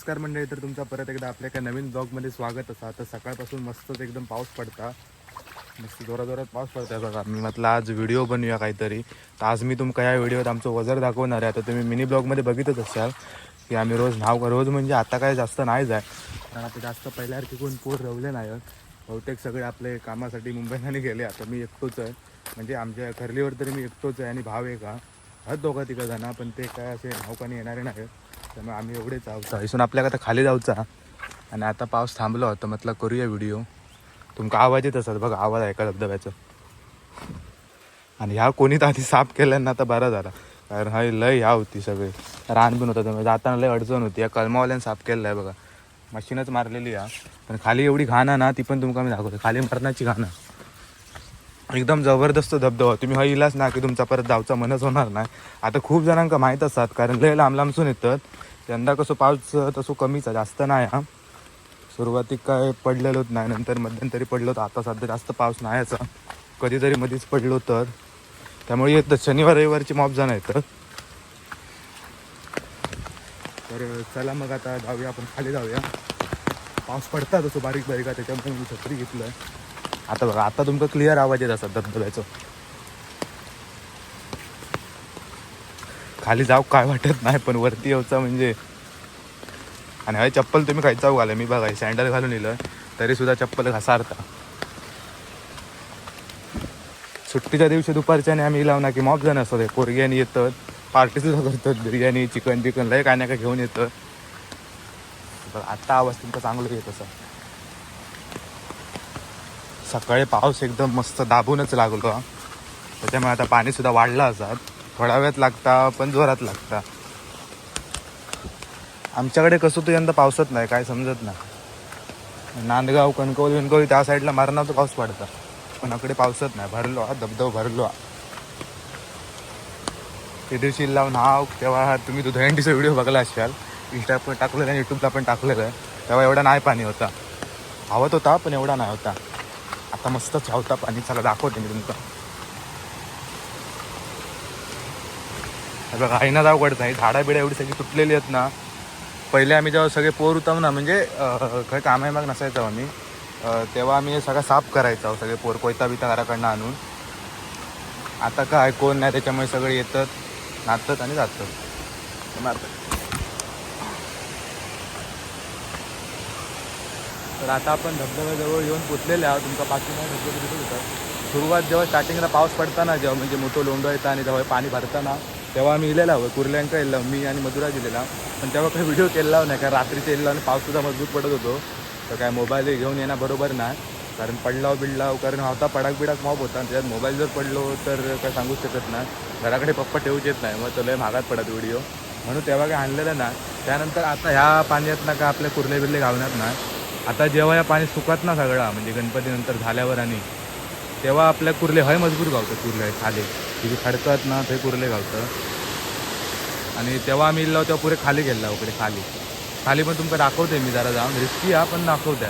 नमस्कार मंडळी, तर तुमचा परत एकदा आपल्या एका नवीन ब्लॉगमध्ये स्वागत असा. तर सकाळपासून मस्तच एकदम पाऊस पडता, मस्त जोरात पाऊस पडताय बघा. मी म्हटलं आज व्हिडिओ बनवूया काहीतरी. तर आज मी तुमका या व्हिडिओत आमचं वजर दाखवणार आहे. आता तुम्ही मिनी ब्लॉगमध्ये बघितच असाल की आम्ही रोज म्हणजे आता काय जास्त नाही जाय, कारण आता जास्त पहिल्यासारखे कोण पोर रवले नाही. बहुतेक सगळे आपले कामासाठी मुंबईला गेले. आता मी एकटोच आहे, म्हणजे आमच्या खरलीवर तरी मी एकटोच आहे आणि भाव आहे का हद दोघा तिघं जण, पण ते काय असे नावकानी येणारे नाही. त्यामुळे आम्ही एवढेच जाऊचा इथून आपल्याला आता खाली जाऊचा. आणि आता पाऊस थांबलो होता, म्हटलं करूया व्हिडिओ. तुमका आवाज येत असेल बघा, आवाज ऐका धबधब्याचं. आणि ह्या कोणीत आधी साफ केल्यानं आता बरा झाला, कारण हा लय ह्या होती सगळे रान बिन होता, त्यामुळे जाताना लय अडचण होती. या कलमावाल्यानं साफ केलेलं आहे बघा, मशीनच मारलेली आहे. पण खाली एवढी घाण आहे ना, ती पण तुमका मी दाखवतो. खाली मरणाची घाण आहे, एकदम जबरदस्त धबधबा. तुम्ही हा इलाच ना की तुमचा परत जाऊचा मनच होणार नाही. आता खूप जणांका माहीत असतात, कारण लय लांब लांबसून येतात. यंदा कसं पाऊस तसं कमीच आहे, जास्त नाही हा. सुरुवातीक काय पडलेलोच नाही, नंतर मध्यंतरी पडलो तर आता सध्या जास्त पाऊस नाही याचा. कधीतरी मध्येच पडलो त्यामुळे येतात शनिवार रविवारची मॉप जण येतात. तर चला मग आता जाऊया, आपण खाली जाऊया. पाऊस पडता तसं बारीक बारीक आहे, त्याच्यामुळे मी छत्री घेतलं आहे. आता बघा, आता तुमका क्लिअर आवाज येत असतात धबधब्याचं. खाली जाऊ काय वाटत नाही, पण वरती यायचा म्हणजे. आणि हा चप्पल तुम्ही खायचा जाऊ घाला, मी बघा सँडल घालून येलं तरी सुद्धा चप्पल घसारता. सुट्टीच्या दिवशी दुपारच्याने आम्ही लावणार की मॉप जण असतो, कोरग्याने येतात, पार्टी सुद्धा करतात, बिर्याणी चिकन लय काय नाही काय घेऊन येतं. आत्ता आवाज तुमचा चांगलं येत असा. सकाळी पाऊस एकदम मस्त दाबूनच लागलो, त्याच्यामुळे आता पाणी सुद्धा वाढलं असतात. थोड्या वेळात लागता पण जोरात लागता. आमच्याकडे कसं तो यंदा पावसत नाही, काय समजत नाही. नांदगाव कणकवली त्या साईडला मारणार तो पाऊस पडता, पण आकडे पावसत नाही. भरलो धबधबा भरलो. ते दिवशी लावून तेव्हा तुम्ही तो दहीहंडीचा व्हिडिओ बघला असाल, इंस्टा पण टाकलेलं आहे, यूट्यूबला पण टाकलेलं आहे. तेव्हा एवढा नाही पाणी होता, हवत होता पण एवढा नाही होता. आता मस्त छावता पाणी. चला दाखवते मी तुमका. बघा आईना जाऊ पडत नाही, झाडा बिडा एवढी सगळी तुटलेली आहेत ना. पहिले आम्ही जेव्हा सगळे पोर होतो ना, म्हणजे काही कामाही मग नसायचो आम्ही, तेव्हा आम्ही सगळं साफ करायचो, सगळे पोर कोयता बिता घराकडनं आणून. आता काय कोण नाही, त्याच्यामुळे सगळे येतात, नाचतात आणि जातात मारतात. तर आता आपण धबधब्याजवळ येऊन पोचलेले आहोत. तुमचा पाठीमागे धबधबे दिसत होतात. सुरुवात जेव्हा स्टार्टिंगला पाऊस पडताना, जेव्हा म्हणजे मोठं लोंढं येतं आणि जेव्हा पाणी भरताना, तेव्हा आम्ही इलेला हवं कुर्ल्यांका येईल, मी आणि मधुरा दिलेला. पण तेव्हा काही व्हिडिओ केला नाही, कारण रात्रीचे येईल आणि पाऊससुद्धा मजबूत पडत होतो. तर काय मोबाईल घेऊन येणं बरोबर नाही, कारण बिडलाव कारण होता पडाक बिडाक मॉप होता. आणि त्याच्यात मोबाईल जर पडलो तर काय सांगू शकत नाही. घराकडे पप्पा ठेवूच येत नाही, मग तो लय महागात पडत व्हिडिओ, म्हणून तेव्हा काय आणलेलं ना. त्यानंतर आता ह्या पाण्यात ना का आपल्या कुर्ले बिर्ले घालणार ना. आता जेव्हा या पाणी सुकत ना सगळा, म्हणजे गणपतीनंतर झाल्यावर, आणि तेव्हा आपल्या कुर्ले हय मजबूत गावतं. कुर्ले खाली तिथे खडकत ना, ते कुर्ले गावतं. आणि तेव्हा आम्ही इल्लो तेव्हा पुरे खाली गेला उकडे खाली पण तुमका दाखवते मी, जरा जाऊन रिस्की हा पण दाखवते.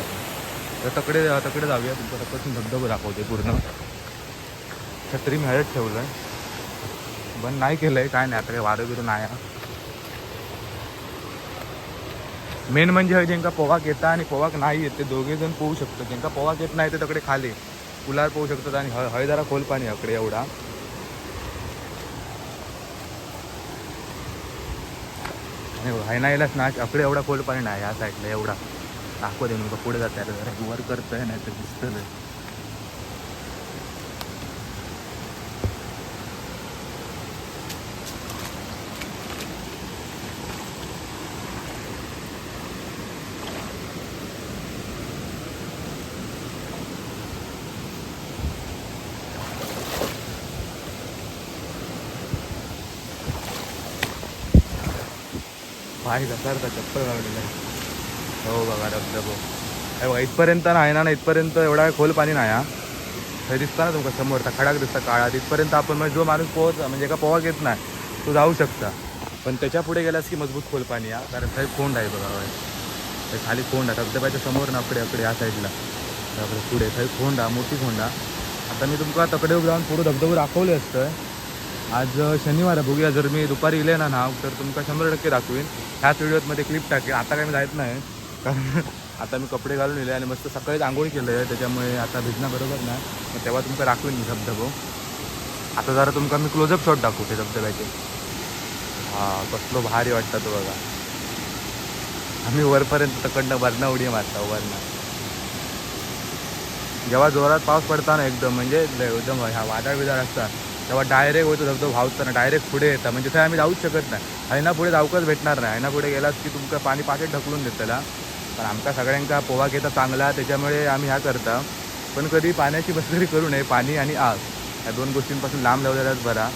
तर तकडे जाऊया, तुमचा तकडसून धबधबा दाखवते पूर्ण. छत्री मी हळद ठेवलं आहे, बंद नाही केलं आहे, काय नाही. आता काही वारं बिरून आहे. मेन म्हणजे ज्यांका पोवाक येतं आणि पोवाक नाही येत, ते दोघे जण पोहू शकतात. ज्यांका पोवाक येत नाही ते तकडे खाली पुलावर पोहू शकतात. आणि हय जरा खोल पाणी अकडे एवढा. आणि हाय नाही येलाच ना अकडे एवढा खोल पाणी नाही ह्या साईडला एवढा. दाखवते मग पुढे जात आहे, जरा वर करतोय नाही तर दिसतं. पाय घसरता, चप्पल घालवलेलं आहे. हो बघा धबधबो आहे बघा. इथपर्यंत नाही ना, इथपर्यंत एवढा खोल पाणी नाही हा. हे दिसता ना तुमका समोरचा खडाक दिसता काळा, तिथपर्यंत आपण म्हणजे जो माणूस म्हणजे एका पोहाक येत नाही तो जाऊ शकता. पण त्याच्या पुढे गेलास की मजबूत खोल पाणी हा, कारण काही खोंड आहे बघा. ते खाली खोंड आहे धबधब्याच्या समोर ना, अकडे या साईडला पुढे काही खोंड मोठी खोंड. आता मी तुमका तकडे जाऊन पुढे धबधबे दाखवले असतं, आज शनिवार आहे, बघूया जर मी दुपारी गेले ना नाव तर तुमका 100% दाखवीन. ह्याच व्हिडिओमध्ये क्लिप टाकेन. आता काय मी जायत नाही कारण आता मी कपडे घालून गेले आणि मस्त सकाळीच आंघोळ केलं आहे, त्याच्यामुळे आता भिजणं बरोबर नाही. मग तेव्हा तुमका दाखवीन मी धबधबो. आता जरा तुमका मी क्लोजअप शॉट दाखवते धबधब्याचे. हां, कसलो भारी वाटतं तो बघा. आम्ही वरपर्यंत तकडनं वरनं उडी मारता वरनं. जेव्हा जोरात पाऊस पडता ना एकदम म्हणजे एकदम ह्या वादळ बिदळ असतात तेव्हा डायरेक्ट होतो धबधबा भावताना डायरेक्ट पुढे येतात. म्हणजे थंय आम्ही जाऊच शकत नाही. हैना पुढे जाऊकच भेटणार नाही. हैना पुढे गेलात की तुमका पाणी पाकेट ढकलून देतला. पण आमका सगळ्यांका पोवा घेता चांगला, त्याच्यामुळे आम्ही ह्या करता. पण कधी पाण्याची बसगरी करू नये. पाणी आणि आग ह्या दोन गोष्टींपासून लांब लावलेलाच बरा.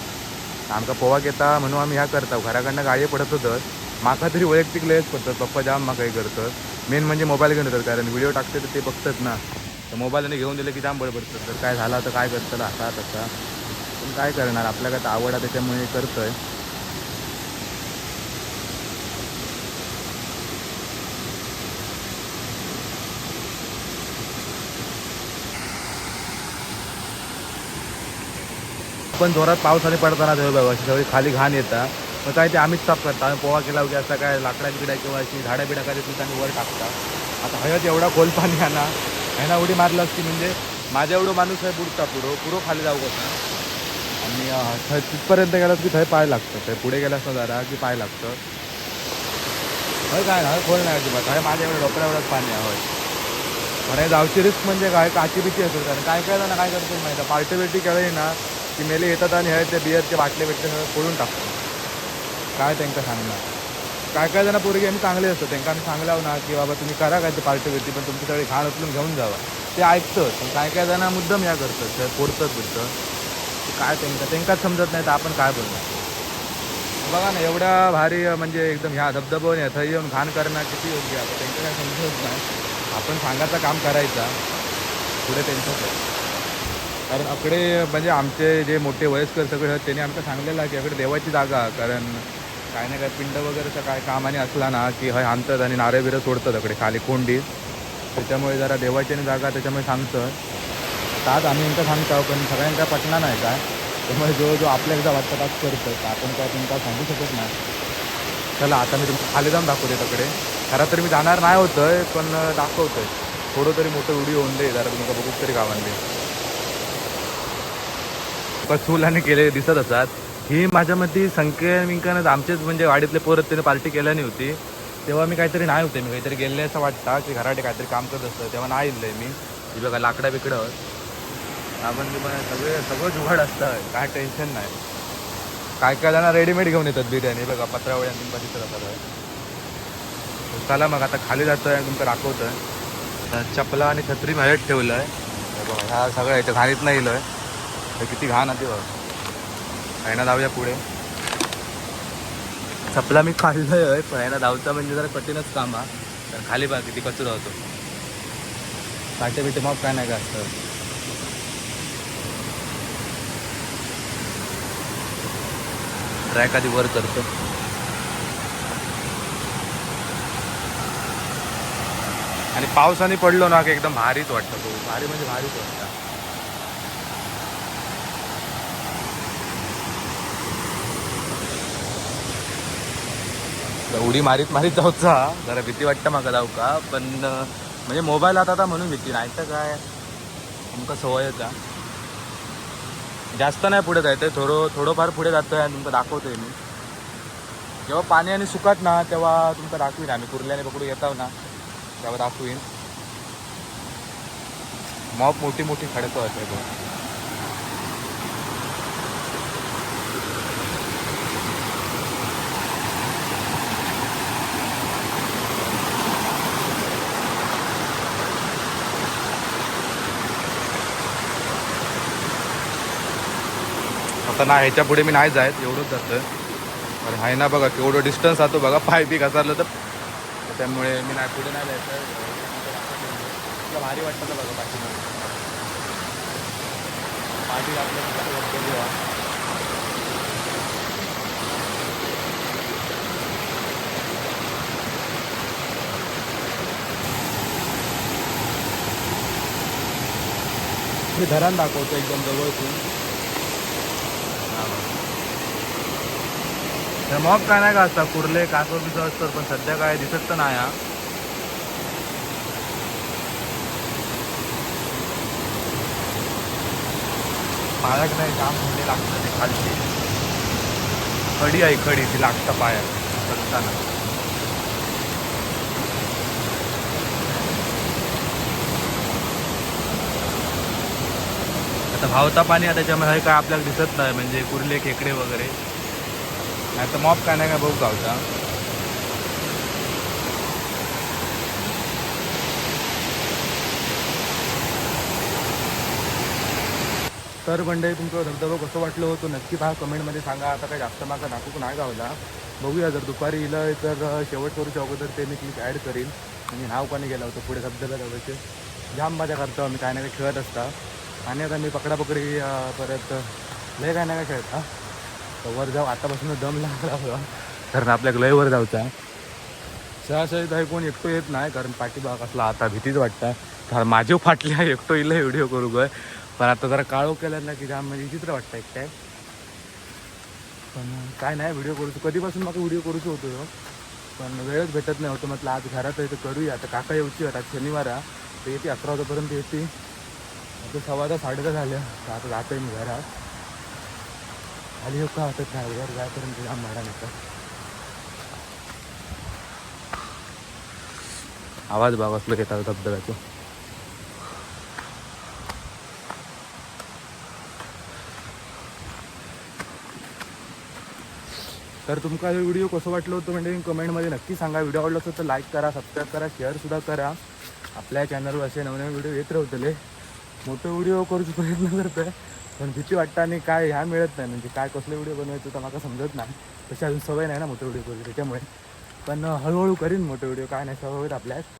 आमका पोवा घेता म्हणून आम्ही ह्या करता. घराकडनं गाडी पडत होतं माका तरी वैयक्तिक लयच पडतात. पप्पा जाम माका हे करतात. मेन म्हणजे मोबाईल घेऊन येतात, कारण व्हिडिओ टाकते तर ते बघतात ना. तर मोबाईलने घेऊन दिले की जाम बडबडतात. तर काय झाला तर काय करतात असा तसा. पण काय करणार, आपल्या काय आवड आहे त्याच्यामुळे करतोय. पण जोरात पावसाने पडताना तेव्हा बघा सगळी खाली घाण येतात. मग काय ते आम्हीच साफ करता. आम्ही पोहा केला की असं काय लाकडा बिकडा किंवा अशी झाडा बिडा काय देतो आणि वर टाकता. आता हयत एवढा खोल पाणी आहे ना, ह्याना उडी मारलं असती म्हणजे माझ्या एवढं माणूस आहे बुडता पुढं खाली जाऊ कसं. आणि थंय तिथपर्यंत गेलात की थंय पाय लागतं. ते पुढे गेलास ना जरा की पाय लागतं. हय काय ना खोल नाही अजिबात. हय माझ्या एवढं डोक्याला एवढंच पाणी आहे. होय पण हे जाऊची रिस्क म्हणजे काय काची बिची असेल. कारण काय काय जण काय करतो माहिती आहे, पार्टी बिर्टी केली ना की मेले येतात आणि हे ते बिअरचे बाटले बिटले सगळं फोडून टाकतो. काय त्यांना सांगणार. काय काय जण पोरगी आम्ही चांगले असतो त्यांना आम्ही सांगलाव ना की बाबा तुम्ही करा काय ते पार्टी बिर्टी, पण तुमची सगळी घाण उचलून घेऊन जावा. ते ऐकतं. पण काय काय जण मुद्दाम या करतात, ते फोडतात बिडतं. काय त्यांकाच समजत नाही तर आपण काय बोलणार. बघा ना एवढ्या भारी म्हणजे एकदम ह्या धबधबा थंय येऊन घाण करणं किती योग्य आहे. त्यांचं काय समजत नाही. आपण सांगायचं काम करायचा, पुढे त्यांचंच आहे. कारण अकडे म्हणजे आमचे जे मोठे वयस्कर सगळे आहेत त्यांनी आमचं सांगलेलं आहे की अकडे देवाची जागा, कारण काय ना काय पिंड वगैरेचं काय कामाने असला ना की हय आणतात आणि नारळ बिरं सोडतात अकडे खाली कोंडी. त्याच्यामुळे जरा देवाची आणि जागा त्याच्यामुळे सांगतं. आज आम्ही यांका सांगतो पण सगळ्यांका पटणार नाही काय. त्यामुळे जो आपल्या एकदा वाटतं तास करतं तर आपण काय तुमका सांगू शकत नाही. चला आता मी तुमचं खाली जाऊन दाखवते तिकडे. खरं तर मी जाणार नाही होतंय पण दाखवतोय. थोडं तरी मोठं व्हिडिओ होऊन दे जरा तुमका बघूच तरी गावांनी. चूल केले दिसत असतात. ही माझ्या मते संख्या विंकानं आमचेच म्हणजे वाडीतले पोरत त्याने पार्टी केल्याने होती. तेव्हा मी काहीतरी नाही होते, मी काहीतरी गेले असं वाटतं की घराटे काहीतरी काम करत असतं तेव्हा नाही येईल मी. ही बघा लाकडा बिकडं आपण सगळं जुगाड असतं, काय टेन्शन नाही. काय काय जण रेडीमेड घेऊन येतात बिर्याणी बघा पत्रावळ्या तुमका दिसत असतात. चला मग आता खाली जातोय आणि तुमचं दाखवतोय. चपला आणि छत्री माझ्यात ठेवलं आहे बघा. ह्या सगळं इथं घाणीत नाही येईल आहे. किती घाण आहे बघा. ह्याना जाऊया पुढे. चपला मी काढलोय आहे पण ह्याना धावता म्हणजे जरा कठीणच काम आहे. तर खाली बघा किती कचरा होतो. काटे बिटे मग काय नाही का असतं. ट्रॅक आधी वर करतो. आणि पावसाने पडलो ना की एकदम भारीच वाटतं. तो भारी म्हणजे भारीच वाटतं. उडी मारीत मारीत जाऊचा जरा भीती वाटतं माका जाऊ का, पण म्हणजे मोबाईल आता म्हणून भीती नाही तर काय तुमका सवयच आहे. जास्त नाही पुढे जायचं, थोडंफार पुढे जातोय आणि तुमचं दाखवतोय मी. जेव्हा पाणी आणि सुकात ना तेव्हा तुमचं दाखवीन आम्ही. कुर्ल्याने पकडू येताव ना तेव्हा दाखवीन. मॉप मोठी मोठी खडकं असते. आता ना ह्याच्या पुढे मी नाही जायत, एवढंच जातं. अरे आहे ना बघा केवढं डिस्टन्स राहतो बघा. पाय बी घसरलं तर त्यामुळे मी नाही पुढे नाही जायचं. तुला भारी वाटतं तर बघा पाठीमध्ये पाठी घातलं. मी धरण दाखवतो एकदम जवळसून. मग काय नाही का असता कुर्ले कासव बिसव असतात पण सध्या काय दिसत तर नाही हा. पायाक नाही जाम म्हणजे लागतं ते खालची खडी आहे खडी ती लागतं पायात चढताना. आता भावता पाणी आहे त्याच्यामध्ये काय आपल्याला दिसत नाही म्हणजे कुर्ले खेकडे वगैरे नाही तर मॉप काय नाही काय बघू गावता. तर मंडळी तुमचं धबधबा कसं वाटलं होतं नक्की पहा कमेंटमध्ये सांगा. आता काही जास्त मागा दाखवूक नाही गावला. बघूया जर दुपारी इलं तर शेवट करूच्या अगोदर ते मी क्लिक ॲड करीन. म्हणजे नाव पाणी गेलं होतं पुढे धबधब्यात जायचे जाम मजा करतो आम्ही काय नाही काय खेळत असता. आणि आता मी पकडापकडी परत लय काय नाही काय खेळत हा. तर वर जाऊ आतापासून दम लागला होता कारण आपल्याला लय वर जाऊचा. सहसहित आहे कोण एकटो येत नाही कारण पाठीभाग असला आता भीतीच वाटतं. कारण माझे फाटले आहे एकटो इला व्हिडिओ करू गय पण आता जरा काळो केलं ना की जाम म्हणजे विचित्र वाटतं एकट्याय. पण काय नाही व्हिडिओ करूचो कधीपासून मला व्हिडिओ करूचो होतो पण वेळच भेटत नाही होतं. म्हटलं आज घरात आहे तर करूया. आता काका येऊची आता शनिवार तर येते 11 वाजेपर्यंत येते. आता 10:15 10:30 झाल्या तर आता जातो आहे मी घरात. खाली येऊ का वाटत नाही घर जायपर्यंत जाम भाडा नसतं. आवाज बाग असलं घेतात धबधब्याचं. तर तुमका हे व्हिडिओ कसं वाटलं होतं म्हणजे कमेंटमध्ये नक्की सांगा. व्हिडिओ आवडला असेल तर लाईक करा सबस्क्राईब करा शेअरसुद्धा करा. आपल्या चॅनलवर असे नवनवीन व्हिडिओ येत राहतले. मोठे व्हिडिओ करूचा प्रयत्न करतो आहे पण भीती वाटतं आणि काय ह्या मिळत नाही म्हणजे काय कसले व्हिडिओ बनवायचं तर मला समजत नाही. तशी अजून सवय नाही ना मोठे व्हिडिओ करू त्याच्यामुळे. पण हळूहळू करीन मोठे व्हिडिओ काय नाही सवय आपल्यात.